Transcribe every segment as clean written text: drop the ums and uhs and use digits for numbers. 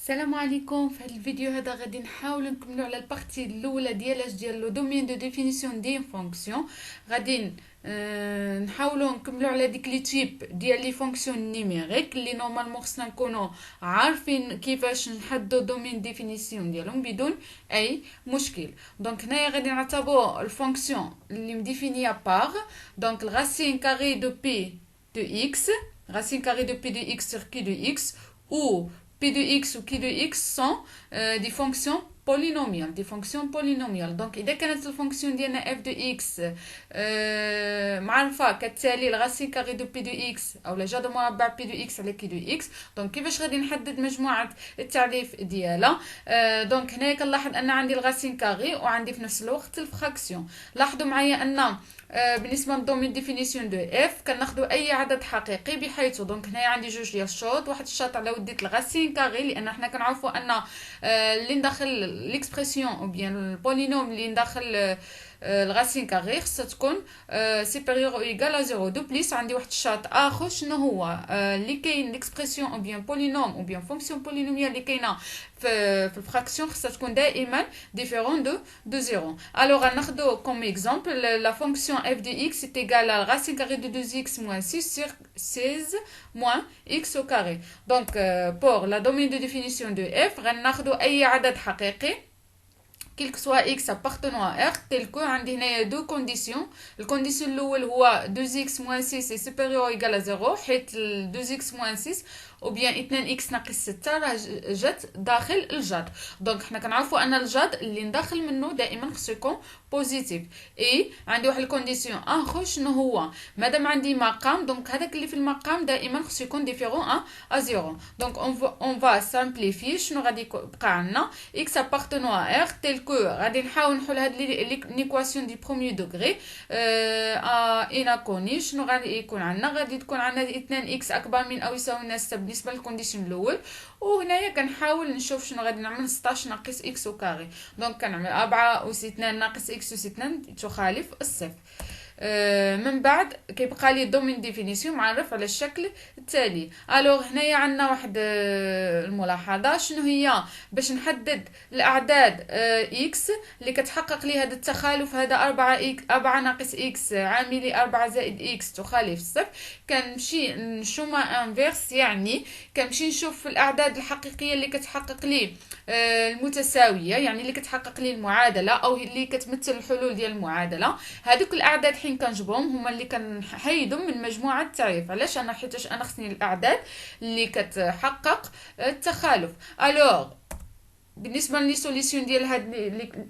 السلام عليكم. في هذا الفيديو هذا غادي نحاول نكملوا على البارتي الاولى ديال لو دومين دو ديفينيسيون دي فونكسيون. غادي نحاولوا نكملوا على ديك لي تيب ديال لي فونكسيون نيميريك اللي نورمالمون خصنا نكونوا عارفين كيفاش نحددوا دومين ديفينيسيون ديالهم بدون اي مشكل. دونك هنايا غادي نعتبروا الفونكسيون اللي مديفينيا باغ دونك الراسين كاري دو بي دو اكس، racine carrée de p de x sur q de x, où p de x ou q de x sont des fonctions polynomiales. Donc إذا كانت الفونكسيون ديالنا f de x معرفة كتالي الراسين كاري دو بي دو اكس أو جذر مربع بي دو اكس على كي دو اكس. دونك كيفاش غادي نحدد مجموعة التعريف ديالها؟ دونك هنايا كنلاحظ أن عندي الراسين كاري وعندي في نفس الوقت الفراكسيون. لاحظوا معايا أن بالنسبه للدومين ديفينيسيون دو اف كناخذوا اي عدد حقيقي بحيث دونك هنايا عندي جوج ديال الشوط، واحد الشوط على وديت الغاسين كاري لان حنا كنعرفوا ان اللي ندخل ليكسبرسيون او بيان البولينوم اللي ندخل الغاسين كاري خصها تكون سيبيريور او ايغال ا زيرو. دو بليس عندي واحد الشرط اخر شنو هو اللي كاين ليكسبرسيون او بيان بولينوم او بيان فونكسيون بولينوميال اللي كاينه في الفراكسيون خصها تكون دائما ديفيرون دو زيرو. الوغ ناخذو كوم اكزومبل لا فونكسيون f de x est égale à la racine carrée de 2x moins 6 sur 16 moins x au carré. Donc pour la domaine de définition de f غناخذو اي عدد حقيقي quel que soit x appartenant à R tel que عندي هنايا دو كونديسيون. الكونديسيون الاول هو 2x moins 6 est supérieur ou égal à 0 حيت 2x moins 6 او بيان 2x ناقص 6 راه جات داخل الجذر. دونك حنا كنعرفوا ان الجذر اللي نداخل منه دائما خصو يكون بوزيتيف. اي عندي واحد الكونديسيون اخر شنو هو مادام عندي مقام دونك هذاك اللي في المقام دائما خصو يكون ديفيرون ا زيرو. دونك اون فا سامبليفي شنو غادي يبقى عندنا x appartenant à R tel que غادي نحاول نحل هاد ليكواسيون دي بروميير دوغري اناكوني. شنو غادي يكون عندنا؟ غادي تكون عندنا 2x اكبر من او يساوي لنا 6 بالنسبه للكونديسيون الاول، وهنايا كنحاول نشوف شنو غادي نعمل 16 ناقص x او كاري. دونك كنعمل 4 اس 2 ناقص x اس 2 تخالف الصفر. من بعد كيبقى لي دومين ديفينيسيون معرف على الشكل التالي. الوغ هنايا عندنا واحد الملاحظه شنو هي باش نحدد الاعداد اكس اللي كتحقق لي هذا التخالف هذا 4 ناقص اكس عاملي 4 زائد اكس تخالف الصفر. كنمشي نشوما انفيرس، يعني كنمشي نشوف الاعداد الحقيقيه اللي كتحقق لي المتساويه، يعني اللي كتحقق لي المعادله او اللي كتمثل الحلول ديال المعادله. هذوك الاعداد حين كنجبرهم هما اللي كنحيدهم من مجموعه التعريف. علاش؟ حيتاش انا خصني الاعداد اللي كتحقق التخالف. الوغ بالنسبه لي سوليسيون ديال هاد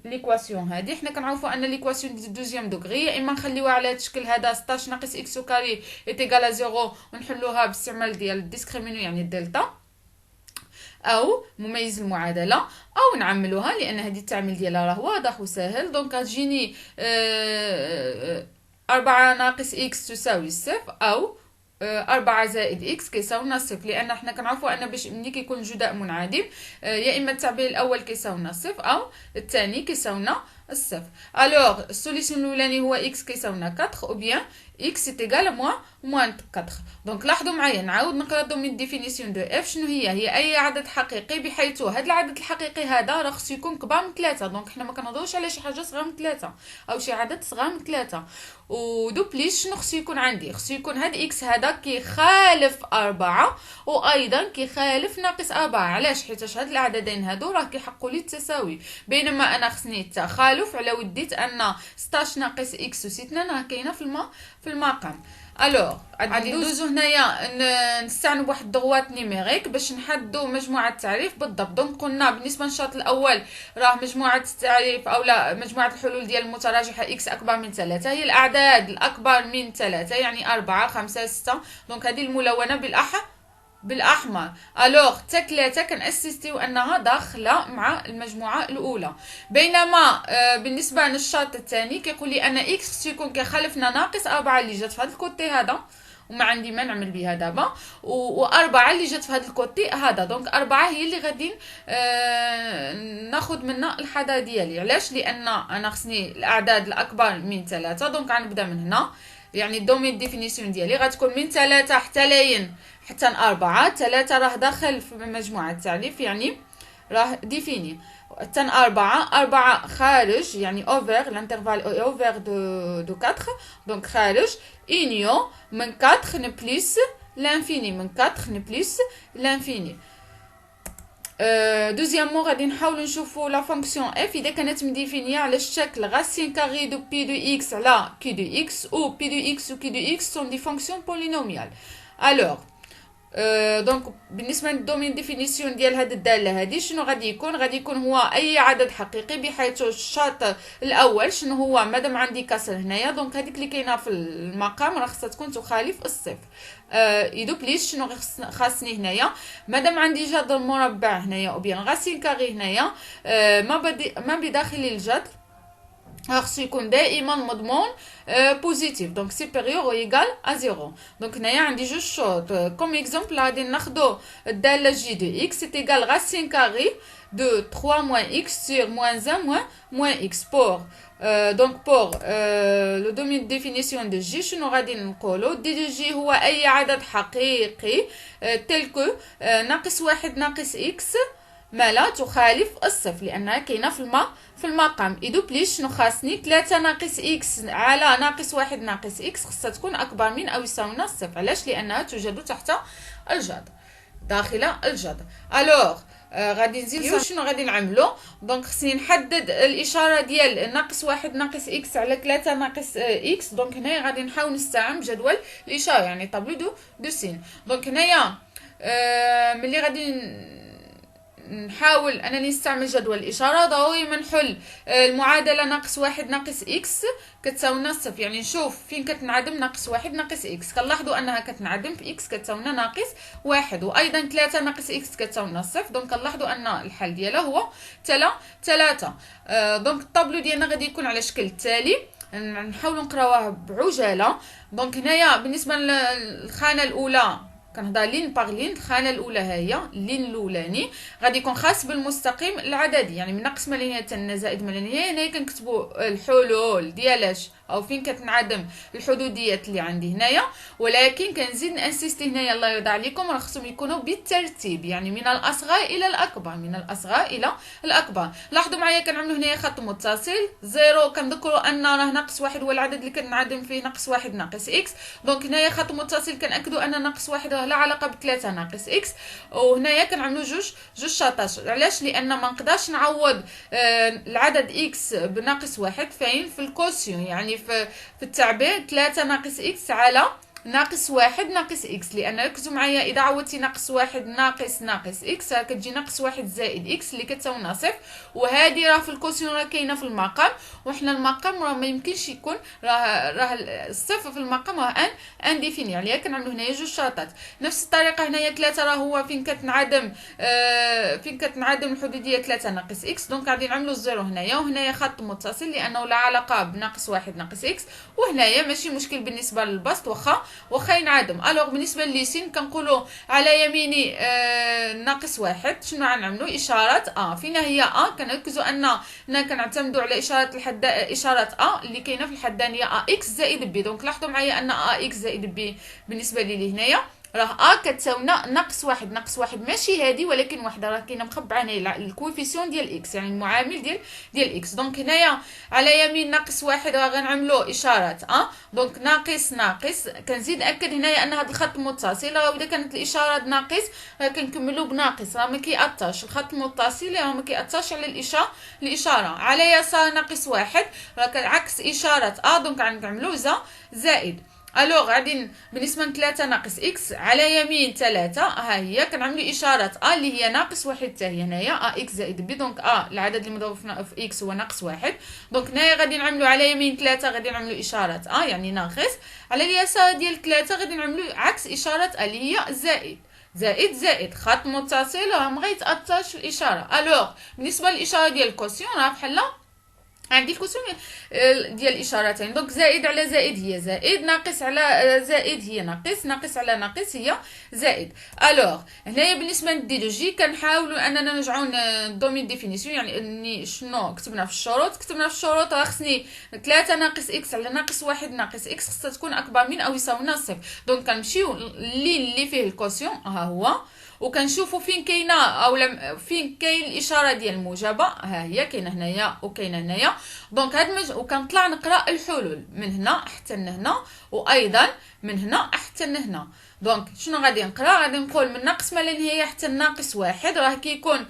ليكواسيون هادي حنا كنعرفوا ان ليكواسيون دي دوزيام دوغري يا اما نخليوها على هاد الشكل هذا 16 ناقص اكس كاري ايتيغال 0 ونحلوها باستعمال ديال الديسكريمينو يعني الدلتا او مميز المعادله، او نعملوها لان هذه التعميل ديالها راه واضح وسهل. دونك غتجيني 4 ناقص اكس تساوي صفر او 4 زائد اكس كيساوي صفر، لان حنا كنعرفوا ان باش ملي كيكون الجداء منعدم يا اما التعبير الاول كيساوي صفر او الثاني كيساوي الصفر. الوغ السوليسيون الاولاني هو اكس كيساوي 4 او بيان x est égal à moins 4. دونك لاحظوا معايا نعاود نقرا دومين ديفينيسيون دو اف شنو هي اي عدد حقيقي بحيث هذا العدد الحقيقي هذا راه خصو يكون كبار من 3. دونك حنا ما كنهضروش على شي حاجه صغيره من 3 او شي عدد صغير من 3. ودو بليس شنو خصو يكون عندي؟ خصو يكون هاد اكس هذا كيخالف 4 وايضا كيخالف ناقص 4. علاش؟ حيت هاد العددين هادو راه كيحققوا لي التساوي، بينما انا خصني التخالف على وديت ان 16 ناقص اكس اس 2 راه كاينه في المقام. الوغ غادي ندوزو هنايا نستعنوا بواحد الضغوات نيميريك باش نحددوا مجموعه التعريف بالضبط. دونك قلنا بالنسبه للشرط الاول راه مجموعه التعريف او لا مجموعه الحلول ديال المتراجحه اكس اكبر من 3 هي الاعداد الاكبر من 3 يعني 4 5 6. دونك هذه الملونه بالاحمر. الوغ حتى 3 كنأسستيو انها داخله مع المجموعه الاولى، بينما بالنسبه للشرط الثاني كيقول لي ان اكس خصو يكون كيخالفنا ناقص 4 اللي جات في هذا الكوتي هذا وما عندي ما نعمل بها دابا، و4 اللي جات في هذا الكوتي هذا. دونك 4 هي اللي غادي ناخذ منها الحذر ديالي. علاش؟ لان انا خصني الاعداد الاكبر من 3. دونك غنبدا من هنا، يعني الدومين ديفينيسيون ديالي غتكون من 3 حتى لاين حتى 4. 3 راه داخل في مجموعة التعريف يعني راه ديفيني. حتى 4 خارج يعني اوفر الانترفال اوفر دو 4 دونك خارج. union من 4 ن بليس لانفيني من 4 ن بليس لانفيني. دوزيامون غادي نحاولوا نشوفوا لا فونكسيون اف اذا كانت مديفينيه على الشكل غاسين كاري دو بي دو اكس على كي دو اكس او بي دو اكس و كي دو اكس سون دي فونكسيون بولينوميال. الوغ دونك بالنسبه للدومين ديفينيسيون ديال هاد الداله هادي شنو غادي يكون هو اي عدد حقيقي بحيث الشرط الاول شنو هو مادام عندي كسر هنايا دونك هذيك اللي كاينه في المقام راه خصها تكون تخالف الصفر. يدو بليس شنو خاصني هنايا مادام عندي جذر مربع هنايا او بيان غاسين كاري هنايا ما بداخل الجذر خصو يكون دائما مضمون بوزيتيف دونك سوبيريور او ايغال ا 0. دونك هنايا عندي جوج شروط كوم اكزومبل غادي ناخدو الداله جي دو اكس سي ايغال غاسين كاري de 3 moins x sur moins 1 moins x pour le domaine de définition de J شنو غادي نقولو دي دو جي هو اي عدد حقيقي tel que ناقص 1 ناقص x ما لا تخالف الصفر لانها كاينه في المقام. ايدو بليس شنو خاصني 3 ناقص اكس على ناقص 1 ناقص اكس خصها تكون اكبر من او يساوي الصفر. علاش؟ لانها توجد تحت الجذر داخل الجذر. الوغ غادي نزيد شنو غادي نعملو دونك خصني نحدد الاشاره ديال ناقص 1 ناقص اكس على 3 ناقص اكس. دونك هنايا غادي نحاول نستعمل جدول الاشاره يعني طابلو دو سين. دونك هنايا ملي غادي نحاول انني نستعمل جدول الاشاره ضروري ما نحل المعادله ناقص 1 ناقص اكس كتساوي لنا صفر يعني نشوف فين كتنعدم ناقص 1 ناقص اكس كنلاحظوا انها كتنعدم في اكس كتساوي لنا ناقص 1 وايضا 3 ناقص اكس كتساوي لنا صفر دونك كنلاحظوا ان الحل ديالها هو 3. دونك الطابلو ديالنا غادي يكون على الشكل التالي نحاولوا نقراوه بعجاله. دونك هنايا بالنسبه للخانه الاولى كنهضر لين باغ لين الخانه الاولى هي لين الاولاني غادي يكون خاص بالمستقيم العددي يعني من ناقص ما لا نهايه حتى زائد ما لا نهايه. هنا كنكتبوا الحلول ديالاش او فين كتنعدم الحدوديات اللي عندي هنايا ولكن كنزيد نانسيستي هنايا الله يرضى عليكم راه خصهم يكونوا بالترتيب يعني من الاصغر الى الاكبر من الاصغر الى الاكبر. لاحظوا معايا كنعملوا هنايا خط متصل زيرو كنذكروا ان راه ناقص 1 هو العدد اللي كنعدم فيه ناقص 1 ناقص اكس. دونك هنايا خط متصل كنأكدوا ان ناقص 1 راه لا علاقه ب3 ناقص اكس. وهنايا كنعملوا جوج شاطاش. علاش؟ لان ما نقدرش نعوض العدد اكس بناقص 1 فين في الكوسيون يعني في التعبير 3 ناقص اكس على ناقص 1 ناقص اكس لان ركزوا معايا اذا عوضتي ناقص 1 ناقص اكس راه كتجي ناقص 1 زائد اكس اللي كتساوي لنا صفر وهذه راه في الكوسيون راه كاينه في المقام وحنا المقام راه ما يمكنش يكون راه الصفر في المقام راه انديفيني عليها. كنعملوا هنايا جوج شرطات نفس الطريقه. هنايا 3 راه هو فين كتنعدم الحدوديه 3 ناقص اكس دونك غادي نعملوا الزيرو هنايا وهنايا خط متصل لانه لا علاقه بناقص 1 ناقص اكس وهنايا ماشي مشكل بالنسبه للبسط واخا ينعدم. الوغ بالنسبه للسين كنقولوا على يميني ناقص 1 شنو غنعملوا اشاره فينا هي كنركزوا اننا كنعتمدوا على اشاره اللي كاينه في الحدانيه اكس زائد بي. دونك لاحظوا معايا ان اكس زائد بي بالنسبه لي هنايا راه كتساوينا ناقص 1 ماشي هادي ولكن وحده راه كاينه مخبعه هنا الكويفيسيون ديال اكس يعني المعامل ديال اكس. دونك هنايا على يمين ناقص 1 راه غنعملوا اشاره دونك ناقص كنزيد ناكد هنايا ان هذا الخط متصل راه اذا كانت الاشاره ناقص راه كنكملوا بناقص راه ما كيأثرش الخط المتصل راه ما كيأثرش على الاشاره. على يسار ناقص 1 راه عكس اشاره دونك غنعملوا زائد. الوغ غادي بالنسبه ل 3 ناقص اكس على يمين 3 ها هي كنعملوا اشاره اللي هي ناقص 1 حتى هي هنايا اكس زائد بي. دونك العدد اللي مضروب في اكس هو ناقص 1 دونك هنايا غادي نعملوا على يمين 3 غادي نعملوا اشاره يعني ناقص. على اليسار ديال 3 غادي نعملوا عكس اشاره اللي هي زائد خط متصل راه ما غيتاثرش في الاشاره. الوغ بالنسبه للاشاره ديال الكوسيون راه بحال عندي الكوسيون ديال الاشارتين. دونك زائد على زائد هي زائد، ناقص على زائد هي ناقص، ناقص على ناقص هي زائد. الوغ هنايا بالنسبه للديلوجي كنحاولوا اننا نرجعوا ندومين ديفينيسيون، يعني اني شنو كتبنا في الشروط. كتبنا في الشروط راه خصني 3 ناقص اكس على ناقص 1 ناقص اكس خصها تكون اكبر من او يساوي صفر. دونك كنمشيو اللين اللي فيه الكوسيون ها هو، وكنشوفوا فين كاينه او فين كاين الاشاره ديال الموجبه، ها هي كاينه هنايا وكاينه هنايا. دونك وكنطلع نقرا الحلول من هنا حتى لهنا، وايضا من هنا حتى لهنا. دونك شنو غادي نقرا؟ غادي نقول من ناقص ما لا نهايه حتى ناقص واحد، راه كيكون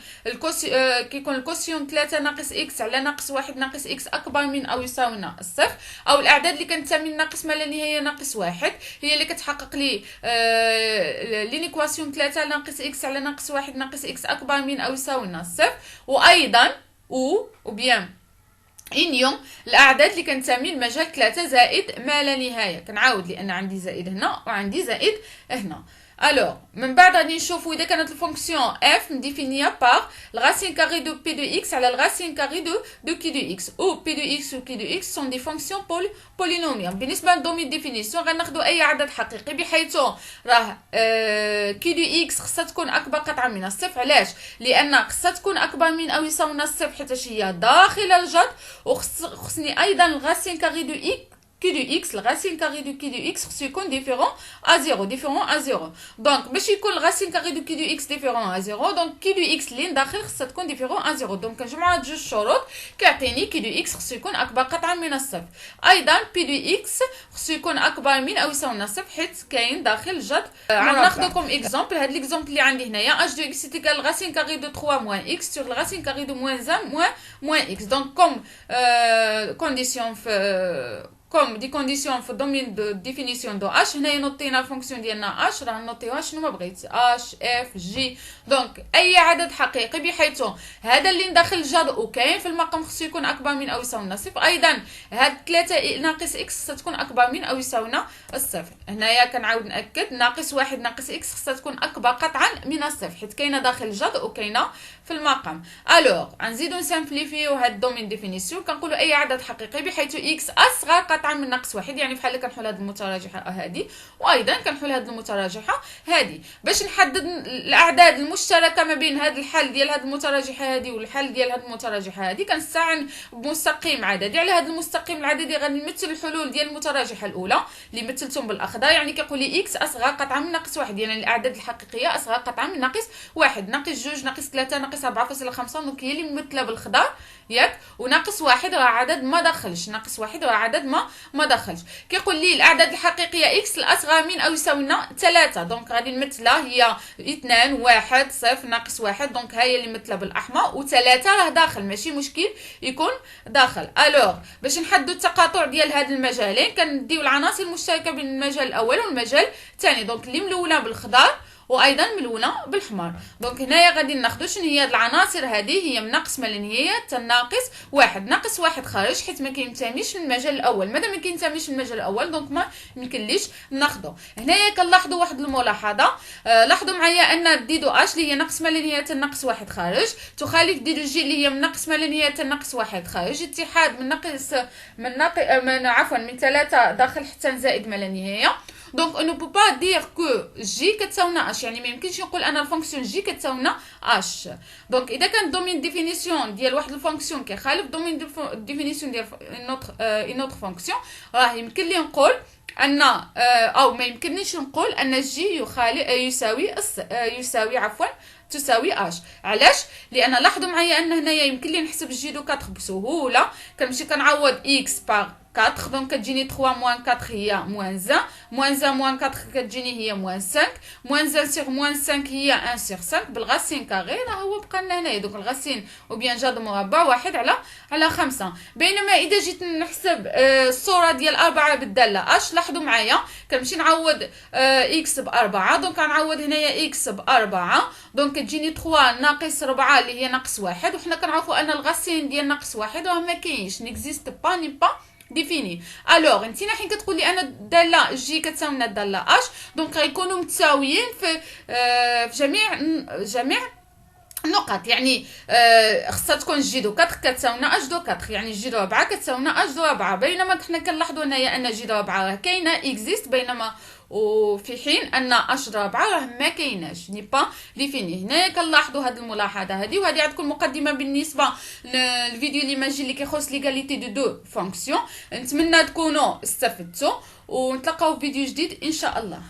الكوسيون 3 ناقص اكس على ناقص واحد ناقص اكس اكبر من او يساوي الصفر، او الاعداد اللي كنتساوي من ناقص ما لا نهايه ناقص واحد هي اللي كتحقق لي لينيكواسيون 3 ناقص اكس على ناقص واحد ناقص اكس اكبر من او يساوي الصفر. وايضا او بيان انيون الاعداد اللي كنسمي المجال 3 زائد ما لا نهايه. كنعاود لان عندي زائد هنا وعندي زائد هنا. الوغ من بعد غادي نشوفوا اذا كانت الفونكسيون اف مديفينيه بار الغاسين كاري دو بي دو اكس على الغاسين كاري دو كي دو اكس، او بي دو اكس و كي دو اكس سون دي فونكسيون بولينوميال. بالنسبه للدومين ديفينيسيون غناخذوا اي عدد حقيقي بحيث راه كي دو اكس خصها تكون اكبر قطعا من الصفر. علاش؟ لان خصها تكون اكبر من او يساوي الصفر حيت هي داخل الجذر، وخصني ايضا الغاسين كاري دو اكس كي دو اكس الغاسين كاري دو كي دو اكس خصو يكون ديفيرون ا زيرو، ديفيرون ا زيرو. دونك باش يكون الغاسين كاري دو كي دو اكس ديفيرون ا زيرو، دونك كي دو اكس اللي داخل خصها تكون ديفيرون ا زيرو. دونك كنجمعوا هاد جوج شروط كيعطيني كي دو اكس خصو يكون اكبر قطعا من الصفر، ايضا بي دو اكس خصو يكون اكبر من او يساوي الصفر حيت كاين داخل الجذر. غناخذكم اكزومبل. هاد ليكزومبل اللي عندي هنايا اش دو اكس تيكال الغاسين كاري دو 3 موان اكس سور الغاسين كاري دو موان 1 موان اكس. دونك كوم كونديسيون في كوم دي كونديسيون في الدومين دو ديفينيسيون دو اش. هنايا نوطينا الفونكسيون ديالنا اش، راه نوطيوها شنو ما بغيت اش اف جي. دونك اي عدد حقيقي بحيث هذا اللي داخل الجذر وكاين في المقام خصو يكون اكبر من او يساوي صفر، ايضا هاد 3 ناقص اكس خصها تكون اكبر من او يساوي الصفر. هنايا كنعاود ناكد ناقص واحد ناقص اكس خصها تكون اكبر قطعا من الصفر حيت كاينه داخل الجذر وكاينه في المقام. الوغ غنزيدو نسامبليفيو هاد الدومين ديفينيسيون. كنقولوا اي عدد حقيقي بحيث اكس اصغر قطعا من ناقص واحد، يعني بحال كنحل هاد المتراجحه هادي وايضا كنحل هاد المتراجحه هادي باش نحدد الاعداد المشتركه ما بين هاد الحل ديال هاد المتراجحه هادي والحل ديال هاد المتراجحه هادي. كنستعن بمستقيم عددي. على هاد المستقيم العددي غادي نمثل الحلول ديال المتراجحه الاولى اللي مثلتهم بالاخضر، يعني كيقول لي اكس اصغر قطعا من ناقص واحد، يعني الاعداد الحقيقيه اصغر قطعا من ناقص واحد، ناقص جوج ناقص 3 ناقص 4.5. دونك هي اللي ممثله بالخضر ياك. وناقص واحد راه عدد ما دخلش، ناقص واحد راه عدد ما دخلش. كيقول لي الاعداد الحقيقيه اكس الاصغر من او يساوي لنا 3، دونك غادي نمثلها هي 2 1 0 ناقص واحد. دونك ها هي اللي مثلها بالاحمر، و3 راه داخل ماشي مشكل يكون داخل. الوغ باش نحددوا التقاطع ديال هاد المجالين كنديو العناصر المشتركه بين المجال الاول والمجال الثاني. دونك اللي ملونه بالخضر وايضا ملونه بالاحمر. دونك هنايا غادي ناخذوا شنو هي العناصر هذه، هي من ناقص ما للنهايه حتى ناقص واحد. ناقص واحد خارج حيت ما كينتميش للمجال الاول، مادام ما كينتميش للمجال الاول دونك ما يمكنليش ناخذو. هنايا كنلاحظوا واحد الملاحظه، لاحظوا معايا ان دي دو اش اللي هي ناقص ما للنهايه حتى ناقص واحد خارج تخالف دي دو جي اللي هي من ناقص ما للنهايه حتى ناقص واحد خارج. اتحاد من 3 داخل حتى زائد ما لا نهايه. دونك on ne peut pas dire que j كتساوينا h، يعني ما يمكنش نقول انا الفونكسيون j كتساوينا h. دونك اذا كان دومين ديفينيسيون ديال واحد الفونكسيون كيخالف دومين ديفينيسيون ديال une autre فونكسيون، راه يمكن لي نقول ان او ما يمكننيش نقول ان جي تساوي اش. علاش؟ لان لاحظوا معايا ان هنايا يمكن لي نحسب جي دو 4 بسهوله. كنمشي كنعوض اكس باغ 4 دونك كتجيني 3 موان 4 هي موان 1 موان 4 كتجيني هي موان 5 موان 1 سيغ موان 5 هي 1 سيغ 5 بالغاسين كاغي. راه هو بقى لنا هنايا دونك الغاسين وبيان جاد مربع 1 على 5. بينما اذا جيت نحسب الصوره ديال 4 بالداله اش، لاحظوا معايا كنمشي نعوض اكس ب4 دونك غنعوض هنايا اكس ب4 دونك كتجيني 3 ناقص 4 اللي هي ناقص 1. وحنا كنعرفوا ان الغاسين ديال ناقص 1 راه ما كاينش، نيكزيست با ني با ديفيني. الوغ انت حين كتقول لي انا الداله جي كتساوي لنا الداله اش، دونك غيكونوا متساويين في جميع نقط يعني خصها تكون جي دو 4 كتساوينا اش دو 4 يعني جي دو 4 كتساوينا اش دو 4 بينما حنا كنلاحظوا هنايا ان جي دو 4 راه كاينه اكزيست بينما وفي حين ان اش دو 4 راه ما كايناش ني با ديفيني. هنا كنلاحظوا هذه الملاحظه هذه وهذه غتكون مقدمه بالنسبه للفيديو اللي ماجي اللي كيخص ليغاليتي دو فونكسيون. نتمنى تكونوا استفدتوا ونتلاقاو في فيديو جديد ان شاء الله.